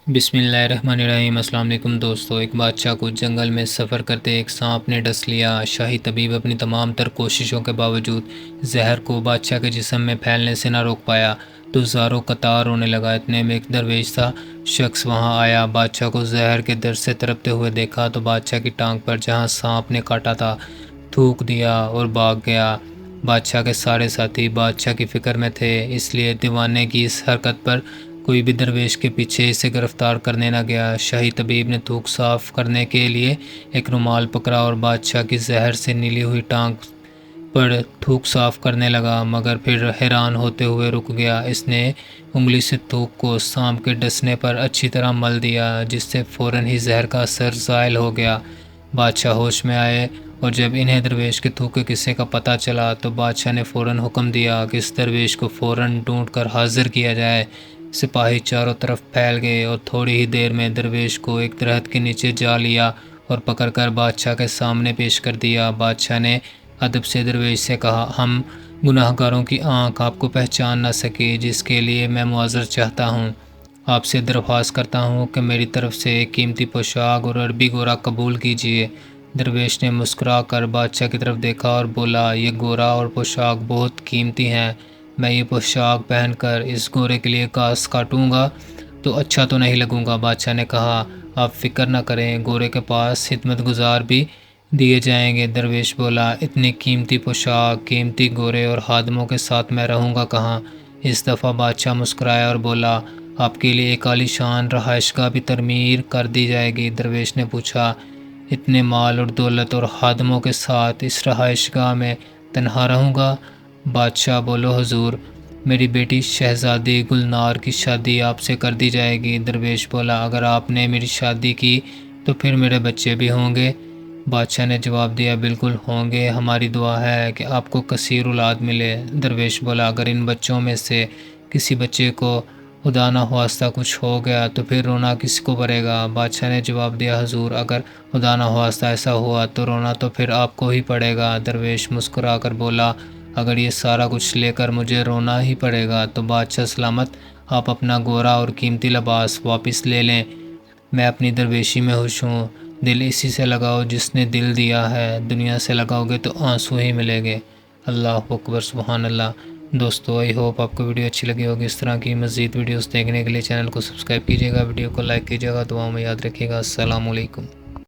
بسم اللہ الرحمن الرحیم۔ السلام علیکم دوستو۔ ایک بادشاہ کو جنگل میں سفر کرتے ایک سانپ نے ڈس لیا۔ شاہی طبیب اپنی تمام تر کوششوں کے باوجود زہر کو بادشاہ کے جسم میں پھیلنے سے نہ روک پایا تو زاروں قطار رونے لگا۔ اتنے میں ایک درویش سا شخص وہاں آیا۔ بادشاہ کو زہر کے درد سے تڑپتے ہوئے دیکھا تو بادشاہ کی ٹانگ پر جہاں سانپ نے کاٹا تھا تھوک دیا اور بھاگ گیا۔ بادشاہ کے سارے ساتھی بادشاہ کی فکر میں تھے، اس لیے دیوانے کی اس حرکت پر کوئی بھی درویش کے پیچھے اسے گرفتار کرنے نہ گیا۔ شاہی طبیب نے تھوک صاف کرنے کے لیے ایک رومال پکڑا اور بادشاہ کی زہر سے نیلی ہوئی ٹانگ پر تھوک صاف کرنے لگا، مگر پھر حیران ہوتے ہوئے رک گیا۔ اس نے انگلی سے تھوک کو سانپ کے ڈسنے پر اچھی طرح مل دیا، جس سے فوراً ہی زہر کا اثر زائل ہو گیا۔ بادشاہ ہوش میں آئے اور جب انہیں درویش کے تھوک کے قصے کا پتہ چلا تو بادشاہ نے فوراً حکم دیا کہ اس درویش کو فوراً ڈھونڈ کر حاضر کیا جائے۔ سپاہی چاروں طرف پھیل گئے اور تھوڑی ہی دیر میں درویش کو ایک درخت کے نیچے جا لیا اور پکڑ کر بادشاہ کے سامنے پیش کر دیا۔ بادشاہ نے ادب سے درویش سے کہا، ہم گناہ گاروں کی آنکھ آپ کو پہچان نہ سکی، جس کے لیے میں معذرت چاہتا ہوں۔ آپ سے درخواست کرتا ہوں کہ میری طرف سے ایک قیمتی پوشاک اور عربی گورا قبول کیجیے۔ درویش نے مسکرا کر بادشاہ کی طرف دیکھا اور بولا، یہ گورا اور پوشاک بہت قیمتی ہیں۔ میں یہ پوشاک پہن کر اس گورے کے لیے گھاس کاٹوں گا تو اچھا تو نہیں لگوں گا۔ بادشاہ نے کہا، آپ فکر نہ کریں، گورے کے پاس خدمت گزار بھی دیے جائیں گے۔ درویش بولا، اتنی قیمتی پوشاک، قیمتی گورے اور خادموں کے ساتھ میں رہوں گا کہاں؟ اس دفعہ بادشاہ مسکرایا اور بولا، آپ کے لیے ایک عالی شان رہائش گاہ بھی تعمیر کر دی جائے گی۔ درویش نے پوچھا، اتنے مال اور دولت اور خادموں کے ساتھ اس رہائش گاہ میں تنہا رہوں گا؟ بادشاہ بولو، حضور، میری بیٹی شہزادی گلنار کی شادی آپ سے کر دی جائے گی۔ درویش بولا، اگر آپ نے میری شادی کی تو پھر میرے بچے بھی ہوں گے؟ بادشاہ نے جواب دیا، بالکل ہوں گے، ہماری دعا ہے کہ آپ کو کثیر اولاد ملے۔ درویش بولا، اگر ان بچوں میں سے کسی بچے کو خدا نہ خواستہ کچھ ہو گیا تو پھر رونا کس کو پڑے گا؟ بادشاہ نے جواب دیا، حضور، اگر خدا نہ خواستہ ایسا ہوا تو رونا تو پھر آپ کو ہی پڑے گا۔ درویش مسکرا کر بولا، اگر یہ سارا کچھ لے کر مجھے رونا ہی پڑے گا تو بادشاہ سلامت، آپ اپنا گورا اور قیمتی لباس واپس لے لیں۔ میں اپنی درویشی میں خوش ہوں۔ دل اسی سے لگاؤ جس نے دل دیا ہے، دنیا سے لگاؤ گے تو آنسو ہی ملیں گے۔ اللہ اکبر، سبحان اللہ۔ دوستو، آئی ہوپ آپ کو ویڈیو اچھی لگی ہوگی۔ اس طرح کی مزید ویڈیوز دیکھنے کے لیے چینل کو سبسکرائب کیجیے گا، ویڈیو کو لائک کیجیے گا، دعاؤں میں یاد رکھیے گا۔ السلام علیکم۔